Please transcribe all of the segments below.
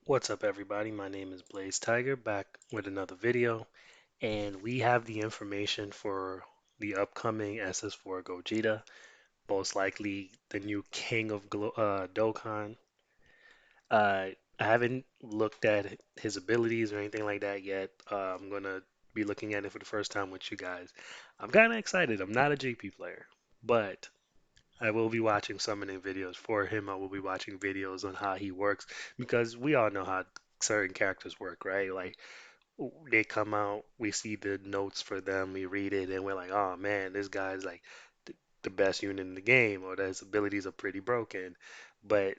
What's up, everybody? My name is Blaze Tiger, back with another video, and we have the information for the upcoming SS4 Gogeta, most likely the new king of Dokkan. I haven't looked at his abilities or anything like that yet. I'm gonna be looking at it for the first time with you guys. I'm kind of excited. I'm not a JP player, but I will be watching summoning videos for him. I will be watching videos on how he works because we all know how certain characters work, right? Like they come out, we see the notes for them, we read it, and we're like, oh man, this guy's like the best unit in the game, or his abilities are pretty broken. But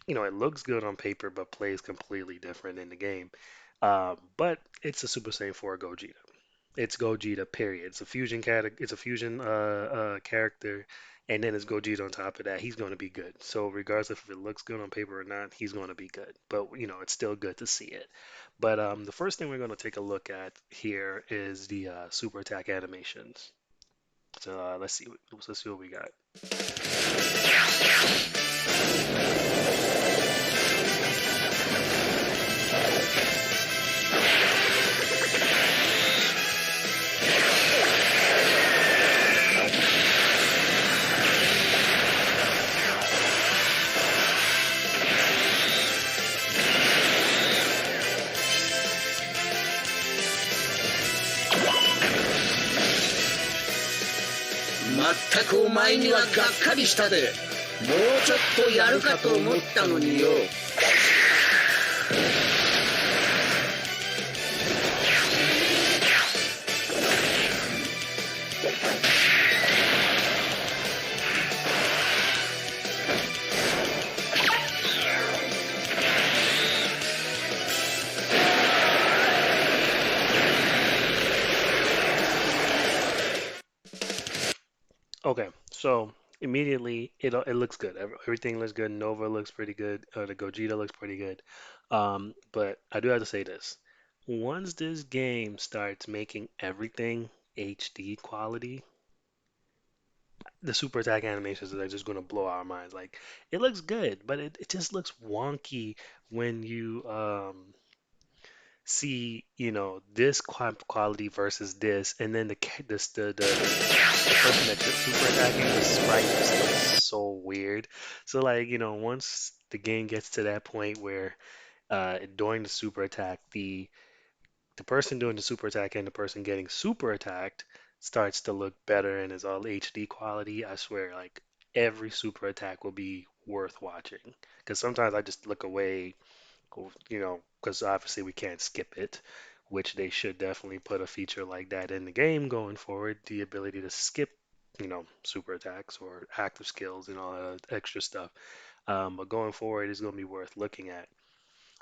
it looks good on paper, but plays completely different in the game. But it's a Super Saiyan 4 Gogeta. It's Gogeta, period. It's a fusion character, and then it's Gogeta on top of that. He's going to be good. So regardless if it looks good on paper or not, he's going to be good. But it's still good to see it. But the first thing we're going to take a look at here is the super attack animations. So let's see what we got. まったくお前にはがっかりしたで。もうちょっとやるかと思ったのによ。Okay, so immediately it looks good. Everything looks good. Nova looks pretty good. The Gogeta looks pretty good. But I do have to say this. Once this game starts making everything HD quality, the super attack animations are just going to blow our minds. Like it looks good, but it just looks wonky when you see, this quality versus this, and then the person that you're super attacking, the sprite just looks so weird. So like, once the game gets to that point where during the super attack, the person doing the super attack and the person getting super attacked starts to look better and is all HD quality, I swear, like every super attack will be worth watching. Because sometimes I just look away, because obviously we can't skip it, which they should definitely put a feature like that in the game going forward, the ability to skip, super attacks or active skills and all that extra stuff. But going forward, it's going to be worth looking at.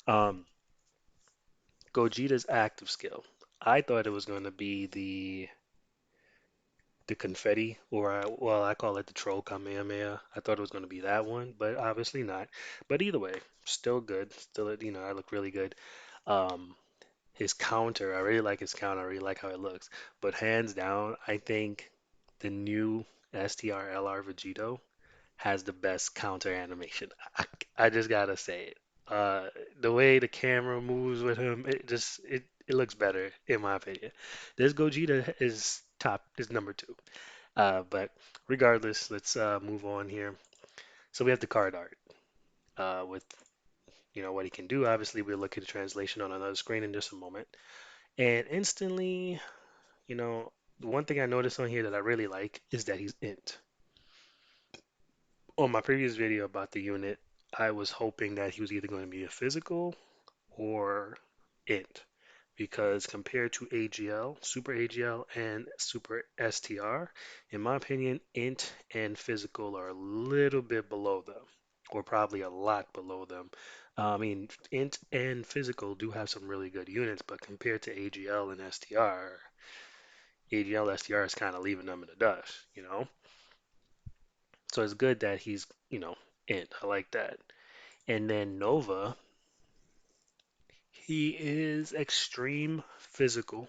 Um, Gogeta's active skill. I thought it was going to be the confetti, or well, I call it the troll Kamehameha. I thought it was going to be that one, but obviously not. But either way, still good. Still, I look really good. Um, his counter, I really like his counter. I really like how it looks. But hands down, I think the new STR Vegito has the best counter animation. I just gotta say it. The way the camera moves with him, it looks better in my opinion. This Gogeta is number two. But regardless, let's move on here. So we have the card art with what he can do. Obviously, we'll look at the translation on another screen in just a moment. And instantly, you know, the one thing I noticed on here that I really like is that he's int. On my previous video about the unit, I was hoping that he was either going to be a physical or int. Because compared to AGL, Super AGL, and Super STR, in my opinion, int and physical are a little bit below them, or probably a lot below them. I mean, int and physical do have some really good units, but compared to AGL and STR, AGL STR is kind of leaving them in the dust. So it's good that he's, int. I like that. And then Nova, he is extreme physical,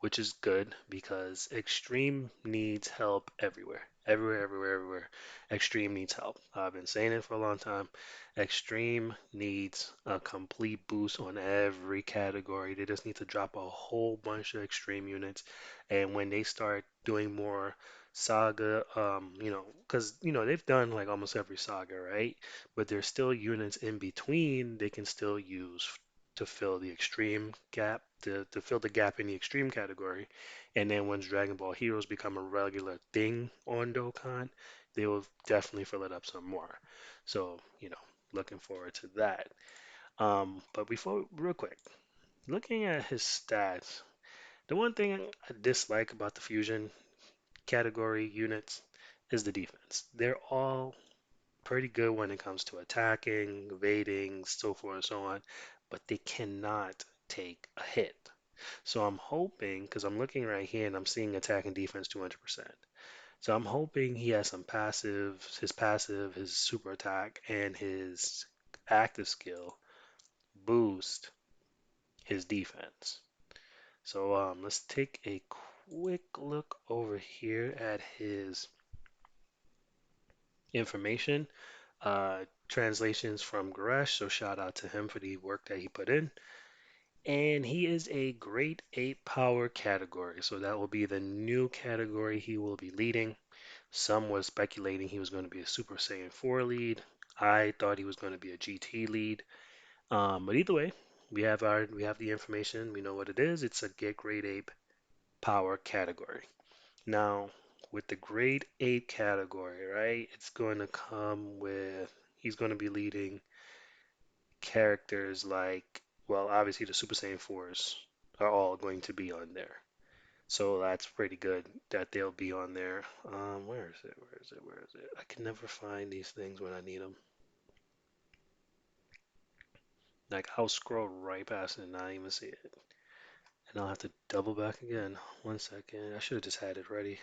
which is good because extreme needs help everywhere. Everywhere, everywhere, everywhere. Extreme needs help. I've been saying it for a long time. Extreme needs a complete boost on every category. They just need to drop a whole bunch of extreme units. And when they start doing more saga, because, they've done like almost every saga, right? But there's still units in between they can still use to fill the extreme gap, to fill the gap in the extreme category. And then once Dragon Ball Heroes become a regular thing on Dokkan, they will definitely fill it up some more. So, looking forward to that. But before, real quick, looking at his stats, the one thing I dislike about the fusion category units is the defense. They're all pretty good when it comes to attacking, evading, so forth and so on, but they cannot take a hit. So I'm hoping, because I'm looking right here and I'm seeing attack and defense 200%. So I'm hoping he has some passive, his super attack, and his active skill boost his defense. So let's take a quick look over here at his information. Translations from Goresh, so shout out to him for the work that he put in. And he is a grade 8 power category, so that will be the new category he will be leading. Some was speculating he was going to be a Super Saiyan 4 lead. I thought he was going to be a GT lead. But either way, we have the information. We know what it is. It's a get grade 8 power category. Now, with the grade 8 category, right? It's going to come with he's going to be leading characters like, well, obviously the Super Saiyan 4s are all going to be on there. So that's pretty good that they'll be on there. Where is it? Where is it? Where is it? I can never find these things when I need them. Like I'll scroll right past it and not even see it. And I'll have to double back again. 1 second. I should have just had it ready.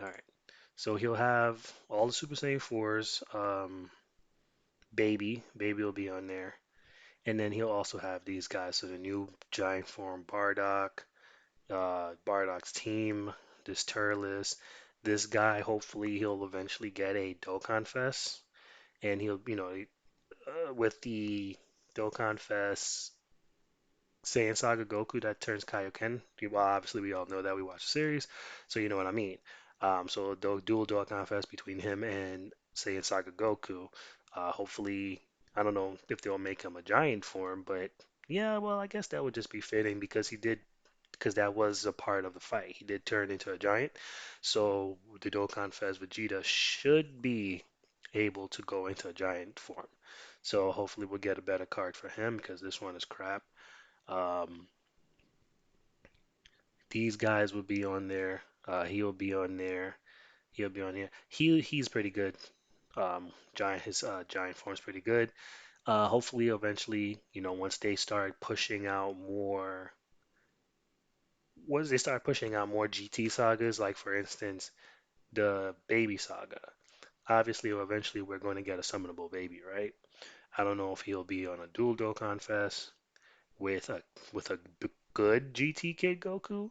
All right. So he'll have all the Super Saiyan 4s. Baby will be on there. And then he'll also have these guys. So the new giant form Bardock, Bardock's team, this Turles. This guy, hopefully, he'll eventually get a Dokkan Fest, and he'll, with the Dokkan Fest Saiyan Saga Goku that turns Kaioken. Well, obviously, we all know that we watch the series, so you know what I mean. So the dual Dokkan Fest between him and Saiyan Saga Goku. Hopefully, I don't know if they'll make him a giant form, but yeah, well, I guess that would just be fitting because that was a part of the fight. He did turn into a giant. So the Dokkan Fest Vegeta should be able to go into a giant form. So hopefully we'll get a better card for him because this one is crap. Um, these guys will be on there. He'll be on there. He'll be on here. He's pretty good. His giant form's pretty good. Hopefully eventually, once they start pushing out more once they start pushing out more GT sagas, like for instance, the baby saga. Obviously, eventually we're going to get a summonable baby, right? I don't know if he'll be on a dual Dokkan Fest with a good GT Kid Goku,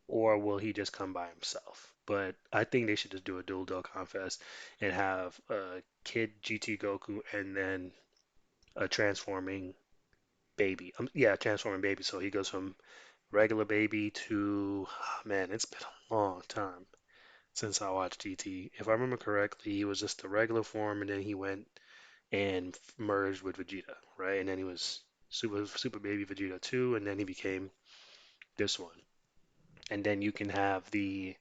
or will he just come by himself? But I think they should just do a dual Dokkan Fest and have a Kid GT Goku and then a transforming baby. Yeah, transforming baby. So he goes from regular baby to, man, it's been a long time since I watched GT. If I remember correctly, he was just a regular form, and then he went and merged with Vegeta, right? And then he was Super Baby Vegeta 2, and then he became this one. And then you can have the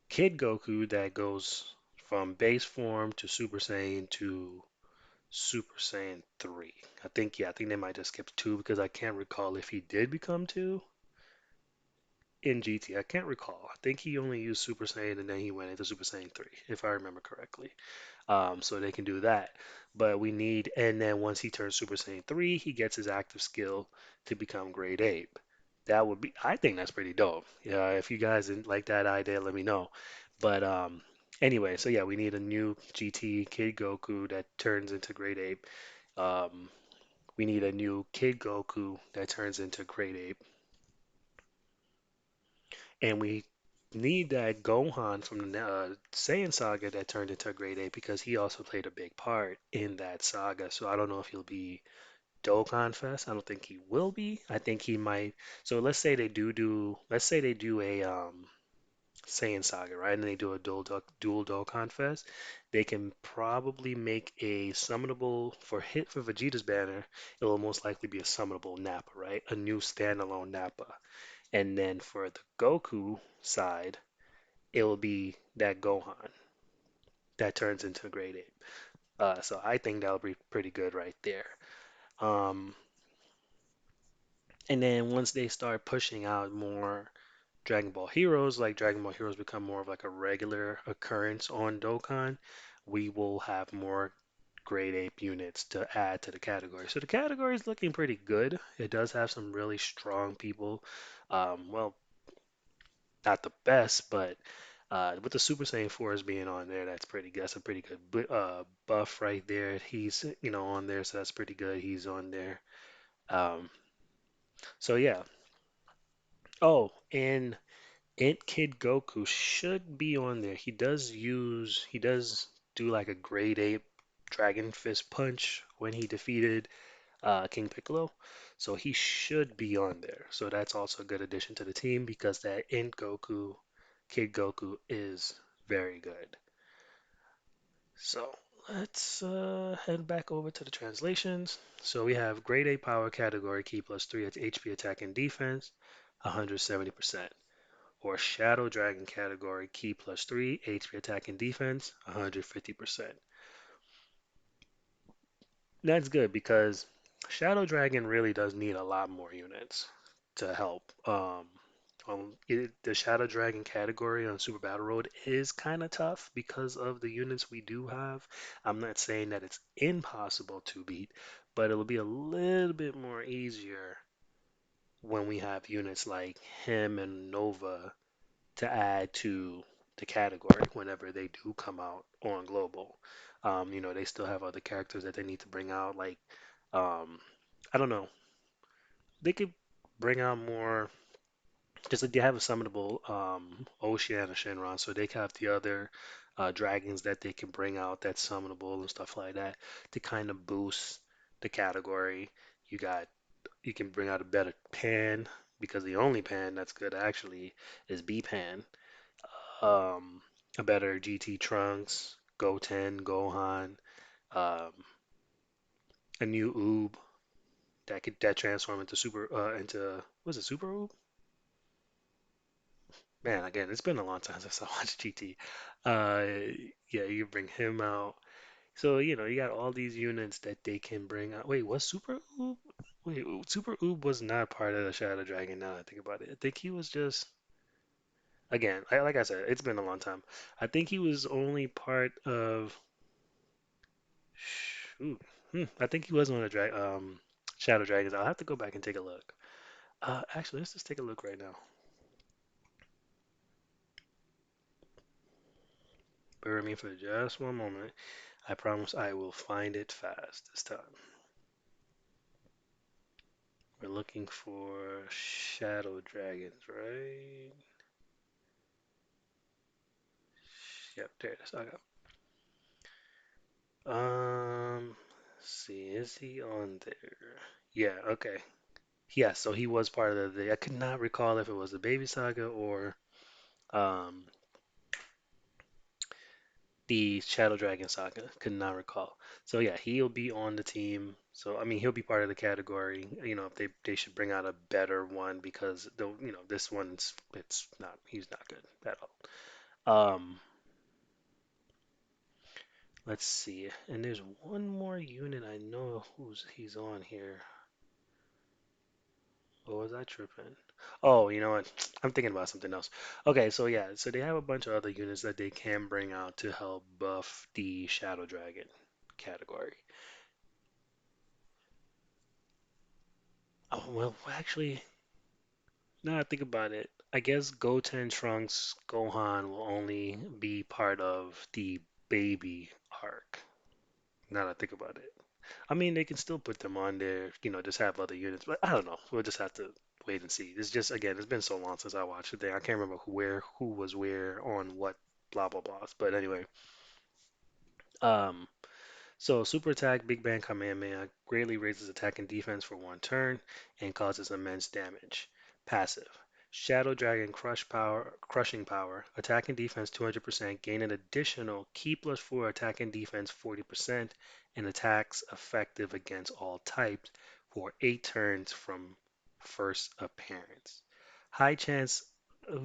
Kid Goku that goes from base form to Super Saiyan to Super Saiyan 3. I think they might just skip 2 because I can't recall if he did become 2 in GT. I can't recall. I think he only used Super Saiyan and then he went into Super Saiyan 3, if I remember correctly. So they can do that. But we need, and then once he turns Super Saiyan 3, he gets his active skill to become Grade 8. That would be, I think that's pretty dope. Yeah, if you guys didn't like that idea, let me know. But anyway, so yeah, we need a new GT Kid Goku that turns into Grade 8. Um, we need a new Kid Goku that turns into Grade 8. And we need that Gohan from the Saiyan saga that turned into a grade 8 because he also played a big part in that saga. So I don't know if he'll be Dokkan Fest. I don't think he will be. I think he might. So let's say they do a Saiyan Saga, right? And they do a dual Dokkan Fest. They can probably make a summonable for Vegeta's banner. It will most likely be a summonable Nappa, right? A new standalone Nappa. And then for the Goku side, it will be that Gohan that turns into a grade 8. So I think that'll be pretty good right there. Um, and then once they start pushing out more Dragon Ball Heroes, like Dragon Ball Heroes become more of like a regular occurrence on Dokkan, we will have more grade 8 units to add to the category. So the category is looking pretty good. It does have some really strong people. Well, not the best, but with the Super Saiyan 4s being on there, that's pretty good. That's a pretty good buff right there. He's, on there, so that's pretty good. He's on there. Um, so yeah. Oh, and Kid Goku should be on there. He does do like a grade 8 Dragon Fist punch when he defeated King Piccolo. So he should be on there. So that's also a good addition to the team because that Int Goku, Kid Goku is very good. So let's head back over to the translations. So we have grade A power category key plus 3 at HP attack and defense, 170%. Or Shadow Dragon category key plus 3 HP attack and defense, 150%. That's good because Shadow Dragon really does need a lot more units to help. The Shadow Dragon category on Super Battle Road is kind of tough because of the units we do have. I'm not saying that it's impossible to beat, but it'll be a little bit more easier when we have units like him and Nova to add to the category whenever they do come out on global. They still have other characters that they need to bring out, like um, I don't know. They could bring out more. Just like they have a summonable Oceania Shenron, so they have the other dragons that they can bring out that's summonable and stuff like that to kind of boost the category. You got you can bring out a better pan because the only pan that's good actually is B pan. Um, a better GT Trunks, Goten, Gohan, um, a new Oob that transform into was it Super Oob? Man, again, it's been a long time since I watched GT. Uh, yeah, you bring him out. So, you got all these units that they can bring out. Wait, was Super Oob? Wait, Super Oob was not part of the Shadow Dragon now that I think about it. I think he was just, again, like I said, it's been a long time. I think he was only part of, shoot, I think he was one of the Shadow Dragons. I'll have to go back and take a look. Actually, let's just take a look right now. Bear with me for just one moment. I promise I will find it fast this time. We're looking for shadow dragons, right? Yep, there it is. Okay. Let's see, is he on there? Yeah, okay. Yeah, so he was part of I could not recall if it was the Baby Saga or um the Shadow Dragon Saga. Could not recall. So yeah, he'll be on the team. So I mean, he'll be part of the category. If they should bring out a better one because this one's it's not he's not good at all. Let's see. And there's one more unit I know he's on here. Or was I tripping? Oh, you know what? I'm thinking about something else. Okay, so yeah, so they have a bunch of other units that they can bring out to help buff the Shadow Dragon category. Oh, well, actually, now I think about it, I guess Goten, Trunks, Gohan will only be part of the baby arc. Now that I think about it. I mean, they can still put them on there, just have other units, but I don't know. We'll just have to. wait and see. It's just again, it's been so long since I watched the thing. I can't remember who was where on what blah blah blahs. But anyway, um, so super attack, Big Bang Kamehameha greatly raises attack and defense for 1 turn and causes immense damage. Passive. Shadow Dragon Crushing Power, attack and defense 200%, gain an additional Ki plus 4 attack and defense 40%, and attacks effective against all types for 8 turns from first appearance. High chance, uh,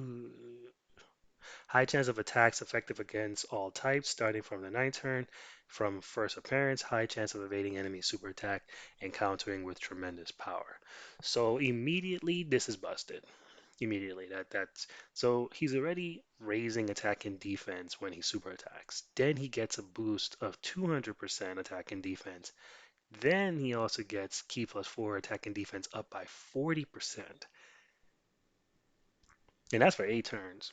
High chance of attacks effective against all types starting from the ninth turn. From first appearance, high chance of evading enemy super attack and countering with tremendous power. So immediately this is busted. Immediately that's so he's already raising attack and defense when he super attacks. Then he gets a boost of 200% attack and defense. Then he also gets Ki plus 4 attack and defense up by 40%. And that's for 8 turns.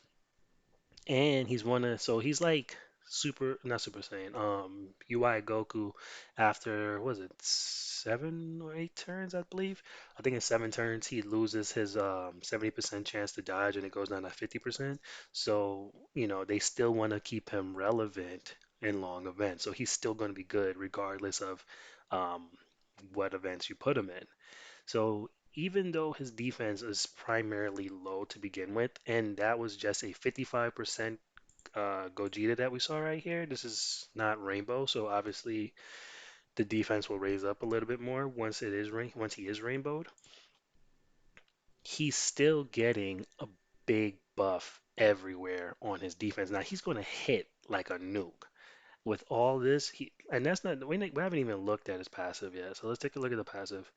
And he's one of so he's like super not Super Saiyan UI Goku after was it 7 or 8 turns I believe. I think in 7 turns he loses his 70% chance to dodge and it goes down to 50%. So they still want to keep him relevant in long events, so he's still going to be good regardless of um, what events you put him in. So even though his defense is primarily low to begin with, and that was just a 55% Gogeta that we saw right here, this is not Rainbow, so obviously the defense will raise up a little bit more once he is rainbowed. He's still getting a big buff everywhere on his defense. Now he's going to hit like a nuke. With all this, and that's not we haven't even looked at his passive yet. So let's take a look at the passive.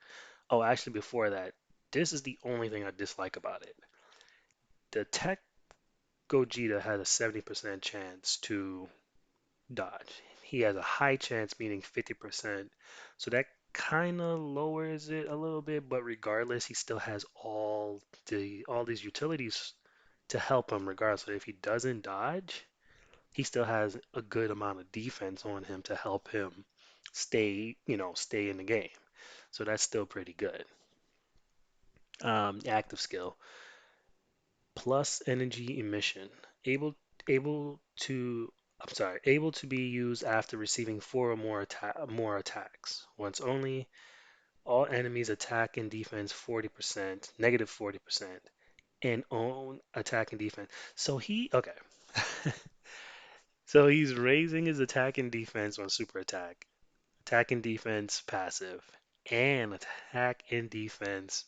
Oh, actually, before that, this is the only thing I dislike about it. The Tech Gogeta had a 70% chance to dodge. He has a high chance, meaning 50%. So that kind of lowers it a little bit, but regardless, he still has all these utilities to help him regardless. So if he doesn't dodge, he still has a good amount of defense on him to help him stay in the game. So that's still pretty good. Active skill plus energy emission, able able to able to be used after receiving 4 or more attacks. Once only, all enemies attack and defense 40%, negative 40%, and own attack and defense. So okay. So he's raising his attack and defense on super attack and defense passive, and attack and defense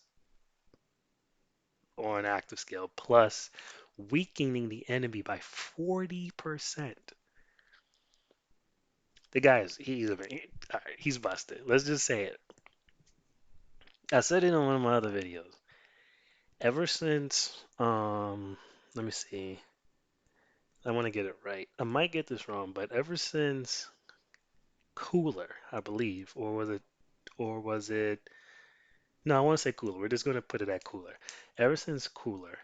on active skill, plus weakening the enemy by 40%. The guy he's busted. Let's just say it. I said it in one of my other videos. Ever since let me see. I want to get it right. I might get this wrong, but ever since Cooler, I believe, or was it no, I want to say Cooler. We're just going to put it at Cooler. Ever since Cooler,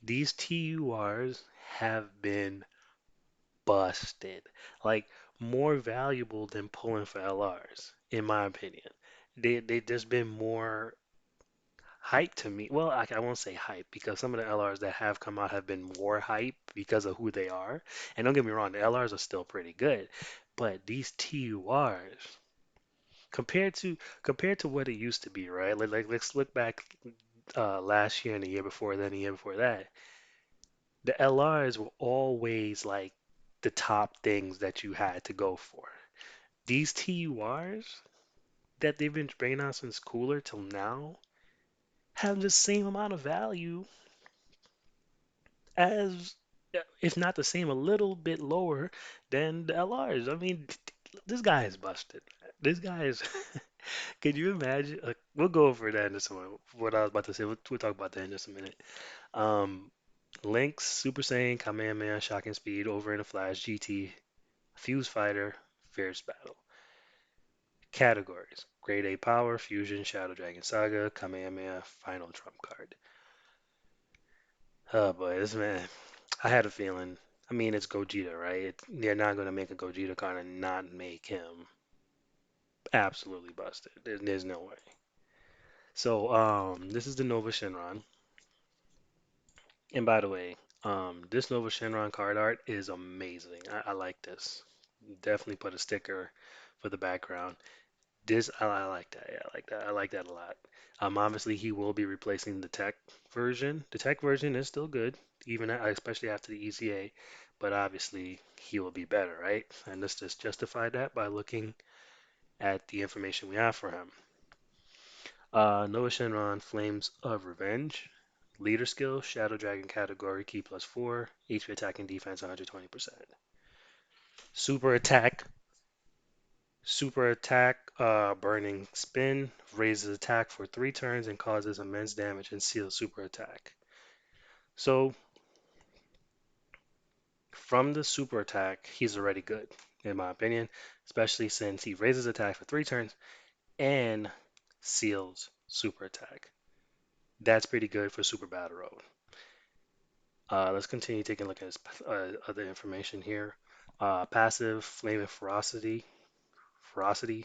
these TURs have been busted. Like more valuable than pulling for LRs, in my opinion. They just been more hype to me. Well, I won't say hype because some of the LRs that have come out have been more hype because of who they are. And don't get me wrong, the LRs are still pretty good, but these TURs compared to what it used to be, right? Let's look back last year and the year before then, the year before that. The LRs were always like the top things that you had to go for. These TURs that they've been bringing out since Cooler till now have the same amount of value as, if not the same, a little bit lower than the LRs. I mean, this guy is busted. This guy is. Can you imagine? We'll go over that in just a moment. What I was about to say, we'll talk about that in just a minute. Um, Link's Super Saiyan, Kamehameha, Shocking Speed, Over in a Flash, GT, Fuse Fighter, Fierce Battle. Categories: Grade A Power, Fusion, Shadow Dragon Saga, Kamehameha, Final Trump Card. Oh boy, this man. I had a feeling. I mean, it's Gogeta, right? They're not going to make a Gogeta card and not make him absolutely busted. There's no way. So, this is the Nova Shinron. And by the way, this Nova Shinron card art is amazing. I like this. Definitely put a sticker for the background. This I like that. Yeah, I like that. I like that a lot. Obviously he will be replacing the tech version. The tech version is still good, especially after the ECA, but obviously he will be better, right? And let's just justify that by looking at the information we have for him. Noah Shenron, Flames of Revenge. Leader skill, Shadow Dragon category, key plus 4, HP attack and defense 120%. Super attack, Burning Spin, raises attack for 3 turns and causes immense damage and seals super attack. So, from the super attack, he's already good, in my opinion, especially since he raises attack for 3 turns and seals super attack. That's pretty good for Super Battle Road. Let's continue taking a look at his other information here. Passive, Flame and Ferocity. Ferocity.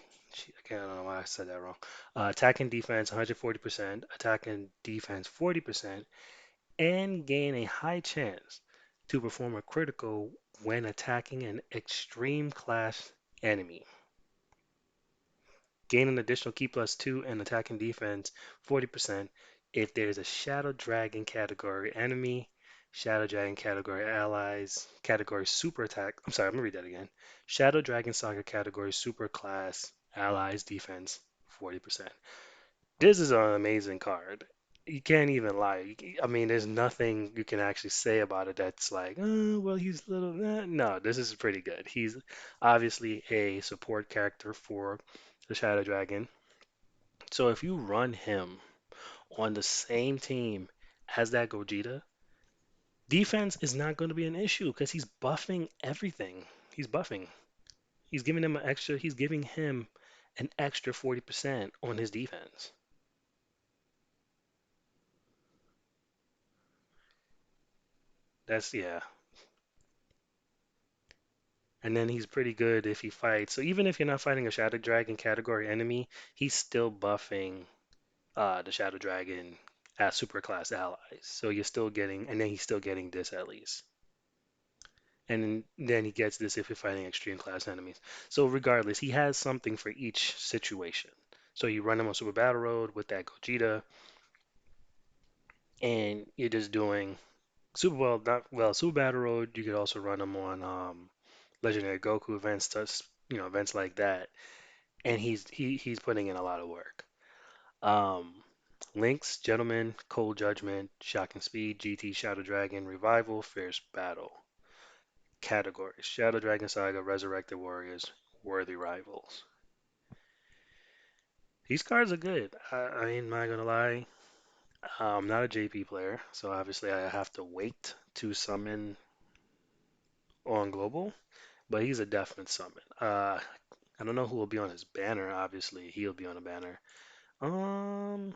I don't know why I said that wrong. Attack and defense 140%, attack and defense 40%, and gain a high chance to perform a critical when attacking an extreme class enemy. Gain an additional key plus 2 and attack and defense 40% if there's a Shadow Dragon category enemy, Shadow Dragon category allies, category super attack. I'm sorry, I'm gonna read that again. Shadow Dragon Saga category super class allies defense 40%. This is an amazing card. You can't even lie. I mean, there's nothing you can actually say about it that's like, oh, well, he's a little. No, this is pretty good. He's obviously a support character for the Shadow Dragon. So if you run him on the same team as that Gogeta, defense is not going to be an issue because he's buffing everything. He's buffing. He's giving him an extra 40% on his defense. Yeah. And then he's pretty good if he fights. So even if you're not fighting a Shadow Dragon category enemy, he's still buffing the Shadow Dragon as super class allies. So you're still getting, and then he's still getting this at least. And then he gets this if you're fighting extreme class enemies. So regardless, he has something for each situation. So you run him on Super Battle Road with that Gogeta, and you're just doing Super well, not well Super Battle Road. You could also run him on Legendary Goku events, events like that. And he's putting in a lot of work. Um, Links, Gentleman, Cold Judgment, Shocking Speed, GT, Shadow Dragon, Revival, Fierce Battle. Categories: Shadow Dragon Saga, Resurrected Warriors, Worthy Rivals. These cards are good. I ain't not gonna lie. I'm not a JP player, so obviously I have to wait to summon on Global, but he's a definite summon. I don't know who will be on his banner. Obviously, he'll be on a banner. Um,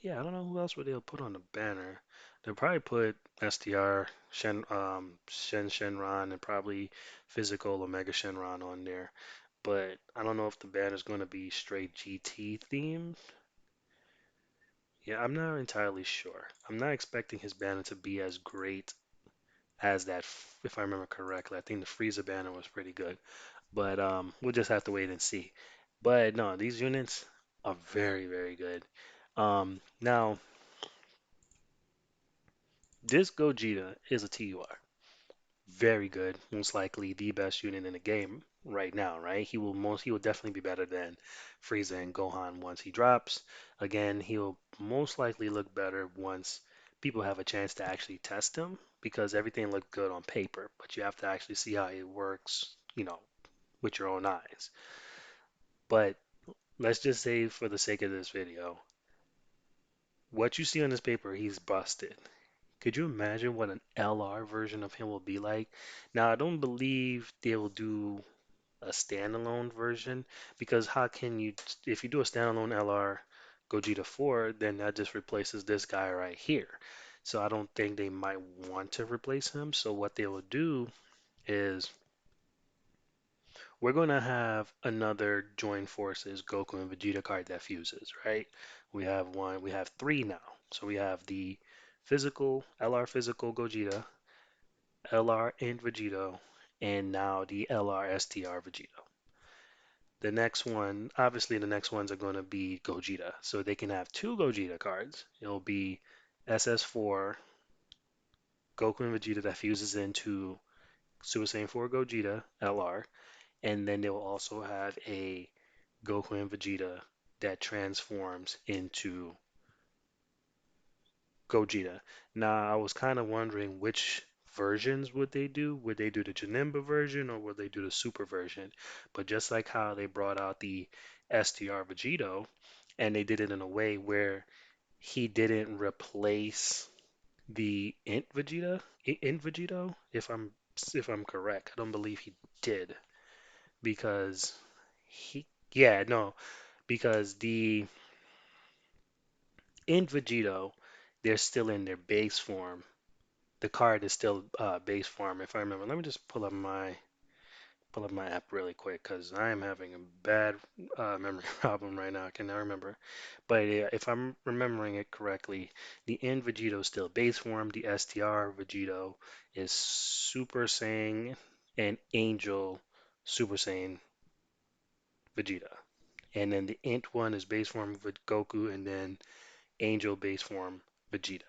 yeah, I don't know who else would they'll put on the banner. They'll probably put STR, Shenron, and probably Physical Omega Shenron on there. But I don't know if the banner's going to be straight GT themed. Yeah, I'm not entirely sure. I'm not expecting his banner to be as great as that, if I remember correctly. I think the Frieza banner was pretty good. But we'll just have to wait and see. But no, these units are very, very good. Now, this Gogeta is a TUR. Very good. Most likely the best unit in the game right now, right? He will definitely be better than Frieza and Gohan once he drops. Again, he'll most likely look better once people have a chance to actually test him because everything looked good on paper, but you have to actually see how it works, with your own eyes. But let's just say for the sake of this video, what you see on this paper, he's busted. Could you imagine what an LR version of him will be like? Now, I don't believe they will do a standalone version because how can you, if you do a standalone LR Gogeta 4, then that just replaces this guy right here. So I don't think they might want to replace him. So what they will do is we're going to have another joint forces Goku and Vegeta card that fuses, right? We have one, we have three now. So we have the physical, LR physical Gogeta, LR and Vegito, and now the LR STR Vegito. The next one, obviously, the next ones are going to be Gogeta. So they can have two Gogeta cards. It'll be ss4 Goku and Vegeta that fuses into Super Saiyan 4 Gogeta LR, and then they will also have a Goku and Vegeta that transforms into Gogeta. Now, I was kind of wondering which versions would they do? Would they do the Janemba version or would they do the Super version? But just like how they brought out the STR Vegito, and they did it in a way where he didn't replace the Int Vegito, if I'm correct. I don't believe he did because he, yeah, no, because the Int Vegito, they're still in their base form. The card is still base form, if I remember. Let me just pull up my app really quick because I am having a bad memory problem right now. I cannot remember. But yeah, if I'm remembering it correctly, the N Vegito is still base form. The STR Vegito is Super Saiyan and Angel Super Saiyan Vegeta. And then the Int one is base form with Goku, and then Angel base form Vegeta.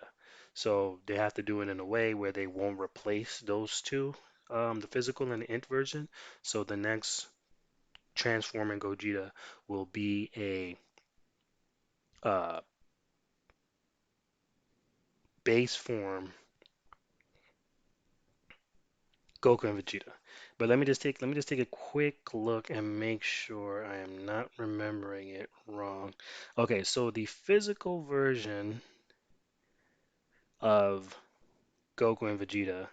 So they have to do it in a way where they won't replace those two, the physical and the int version. So the next transforming Gogeta will be a uh, base form Goku and Vegeta. But let me just take a quick look and make sure I am not remembering it wrong. Okay, so the physical version of Goku and Vegeta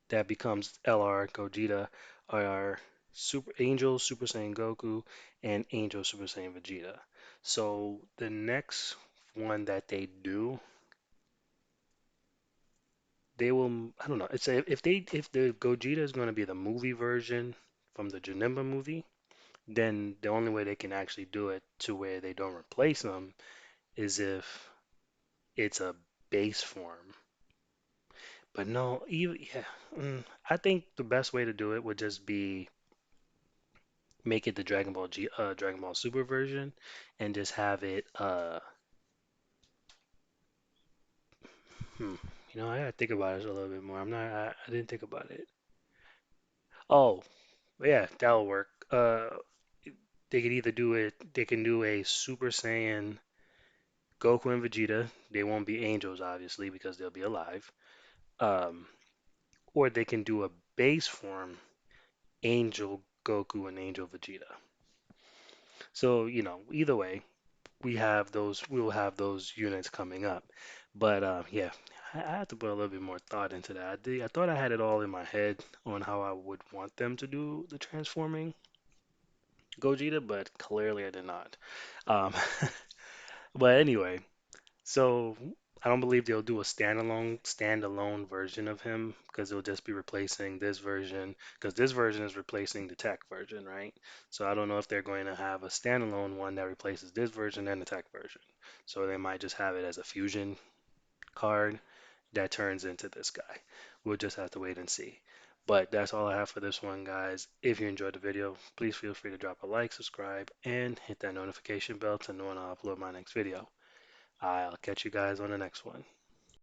that becomes LR Gogeta are Super Angel Super Saiyan Goku and Angel Super Saiyan Vegeta. So the next one that they do, they will, I don't know. It's a, if the Gogeta is going to be the movie version from the Janemba movie, then the only way they can actually do it to where they don't replace them is if it's a base form. But no, even yeah, I think the best way to do it would just be make it the Dragon Ball Super version, and just have it. Hmm, I gotta think about it a little bit more. I'm not. I didn't think about it. Oh, yeah, that'll work. They could either do it. They can do a Super Saiyan Goku and Vegeta. They won't be angels, obviously, because they'll be alive. Um, or they can do a base form Angel Goku and Angel Vegeta. So, either way, we will have those units coming up. But yeah, I have to put a little bit more thought into that. I thought I had it all in my head on how I would want them to do the transforming Gogeta, but clearly I did not. Um, but anyway, so I don't believe they'll do a standalone version of him because it'll just be replacing this version because this version is replacing the tech version, right? So I don't know if they're going to have a standalone one that replaces this version and the tech version. So they might just have it as a fusion card that turns into this guy. We'll just have to wait and see. But that's all I have for this one, guys. If you enjoyed the video, please feel free to drop a like, subscribe, and hit that notification bell to know when I upload my next video. I'll catch you guys on the next one.